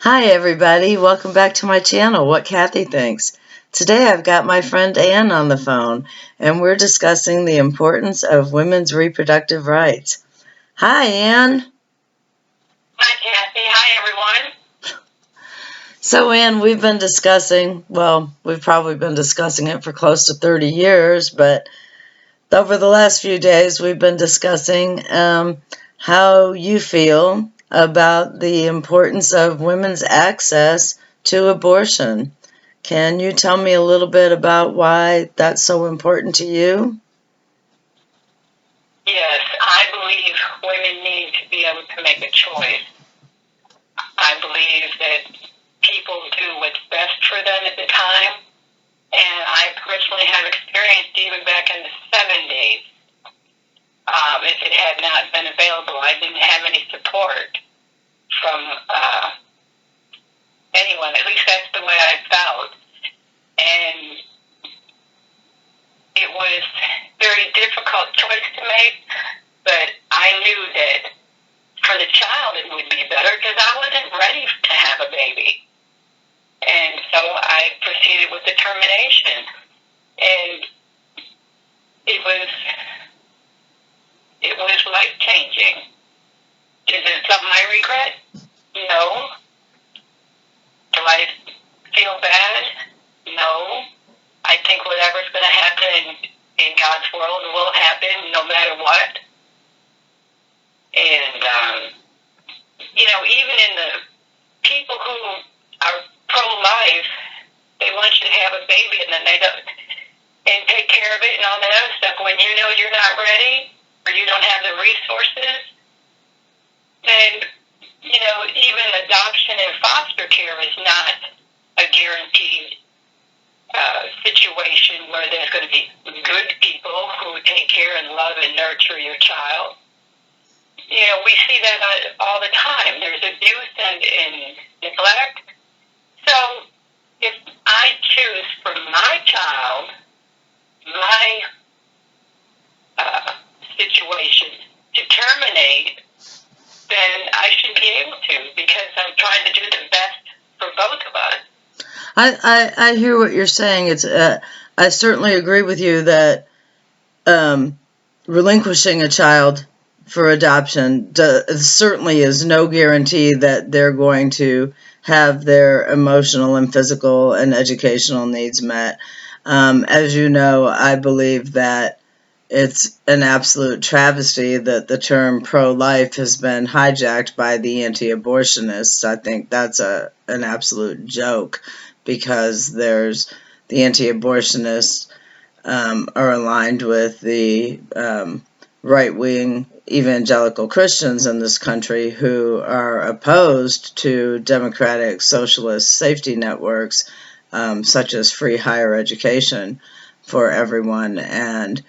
Hi everybody, welcome back to my channel, What Kathy Thinks. Today I've got my friend Ann on the phone, and we're discussing the importance of women's reproductive rights. Hi Ann. Hi, Kathy. Hi, everyone. So Ann, we've probably been discussing it for close to 30 years, but over the last few days we've been discussing how you feel about the importance of women's access to abortion. Can you tell me a little bit about why that's so important to you? Yes, I believe women need to be able to make a choice. I believe that people do what's best for them at the time. And I personally have experienced even back in the 70s, if it had not been available, I didn't have any support from anyone. At least that's the way I felt. And it was a very difficult choice to make, but I knew that for the child it would be better because I wasn't ready to have a baby. And so I proceeded with the termination. And it was life-changing. Is it something I regret? No. Do I feel bad? No. I think whatever's going to happen in God's world will happen no matter what. And, even in the people who are pro-life, they want you to have a baby and then they don't, and take care of it and all that other stuff. When you know you're not ready or you don't have the resources, then, even adoption and foster care is not a guaranteed situation where there's going to be good people who take care and love and nurture your child. We see that all the time. There's abuse and neglect. So if I choose for my child, my situation to terminate, then I should be able to because I'm trying to do the best for both of us. I hear what you're saying. I certainly agree with you that relinquishing a child for adoption certainly is no guarantee that they're going to have their emotional and physical and educational needs met. As you know, I believe that it's an absolute travesty that the term pro-life has been hijacked by the anti-abortionists. I think that's an absolute joke because there's the anti-abortionists are aligned with the right-wing evangelical Christians in this country who are opposed to democratic socialist safety networks such as free higher education for everyone. And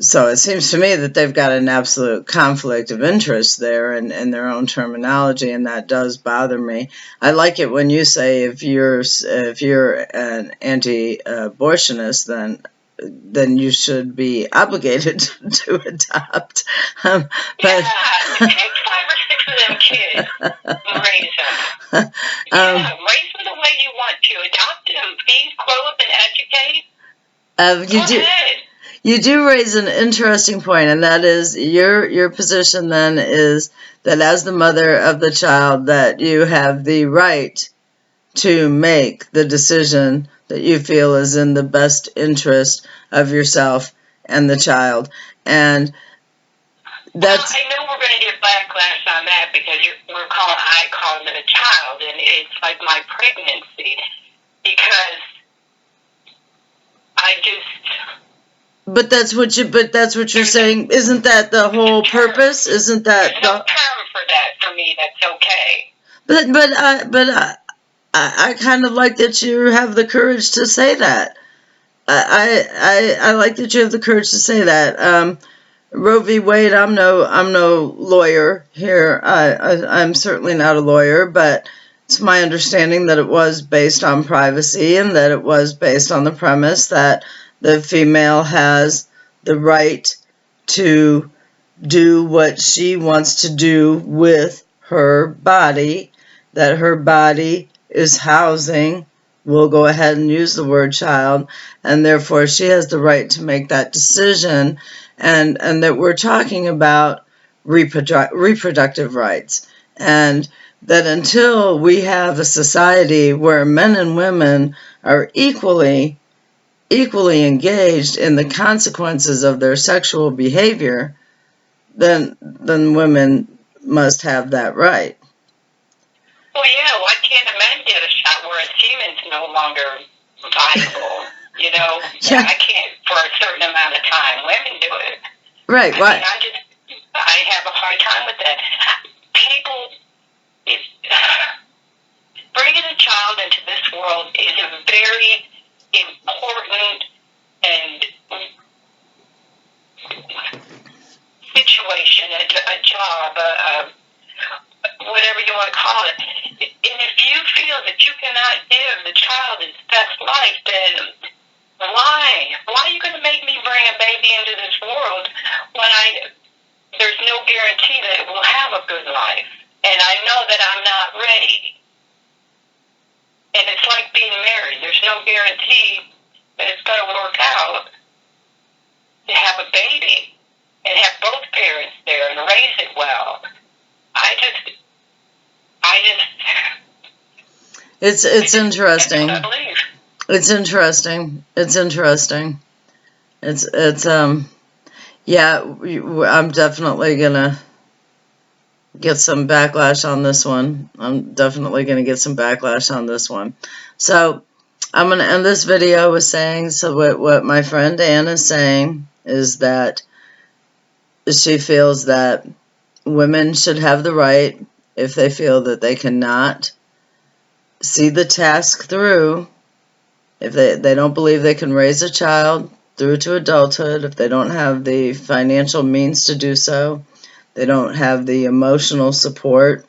so it seems to me that they've got an absolute conflict of interest there in their own terminology, and that does bother me. I like it when you say if you're an anti-abortionist, then you should be obligated to adopt. But take 5 or 6 of them kids and raise them. Raise them the way you want to. Adopt them, feed, clothe, and educate. Go ahead. You do raise an interesting point, and that is your position then is that as the mother of the child that you have the right to make the decision that you feel is in the best interest of yourself and the child. And that's... I know we're going to get backlash on that because I call it a child, and it's like my pregnancy because I just... But that's what you're saying. Isn't that the whole purpose? Isn't that there's no term for that for me? That's okay. But I kind of like that you have the courage to say that. I like that you have the courage to say that. Roe v. Wade. I'm no lawyer here. I'm certainly not a lawyer, but it's my understanding that it was based on privacy and that it was based on the premise that the female has the right to do what she wants to do with her body, that her body is housing, we'll go ahead and use the word child, and therefore she has the right to make that decision, and that we're talking about reproductive rights, and that until we have a society where men and women are equally engaged in the consequences of their sexual behavior, then women must have that right. Well, yeah, why can't a man get a shot where his semen's no longer viable? You know, Yeah. I can't for a certain amount of time. Women do it. Right. Why? I have a hard time with that. People, bringing a child into this world is a very important and situation, a job, whatever you want to call it. And if you feel that you cannot give the child its best life, then why? Why are you going to make me bring a baby into this world when there's no guarantee that it will have a good life? And I know that I'm not ready. And it's like being married. There's no guarantee that it's going to work out to have a baby and have both parents there and raise it well. It's interesting. I believe. It's interesting. Yeah, I'm definitely gonna get some backlash on this one. So I'm gonna end this video with saying, so what my friend Ann is saying is that she feels that women should have the right, if they feel that they cannot see the task through, if they don't believe they can raise a child through to adulthood, if they don't have the financial means to do so, they don't have the emotional support,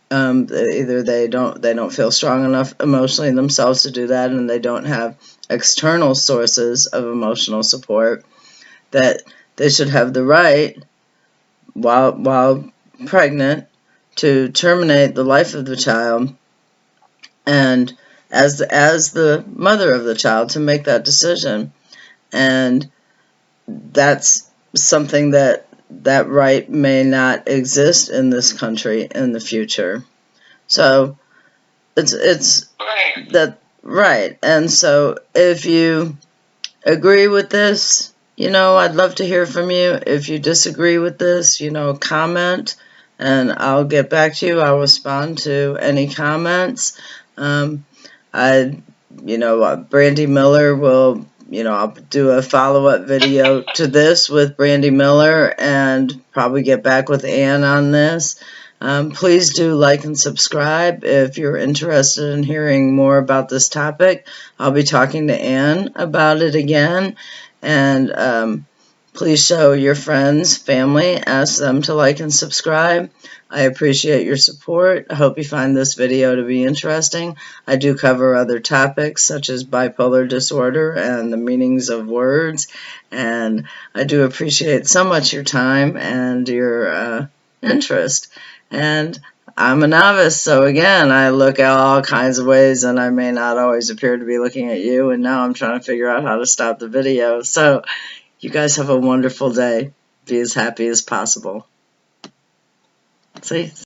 either they don't feel strong enough emotionally themselves to do that, and they don't have external sources of emotional support, that they should have the right, while pregnant, to terminate the life of the child, and as the mother of the child, to make that decision. And that's something that right may not exist in this country in the future. So it's that right. And so if you agree with this, I'd love to hear from you. If you disagree with this, comment, and I'll get back to you. I'll respond to any comments. Brandy Miller will, I'll do a follow-up video to this with Brandy Miller and probably get back with Ann on this. Please do like and subscribe if you're interested in hearing more about this topic. I'll be talking to Ann about it again. And please show your friends, family, ask them to like and subscribe. I appreciate your support. I hope you find this video to be interesting. I do cover other topics such as bipolar disorder and the meanings of words. And I do appreciate so much your time and your interest. And I'm a novice, so again, I look at all kinds of ways, and I may not always appear to be looking at you, and now I'm trying to figure out how to stop the video. So you guys have a wonderful day. Be as happy as possible. See?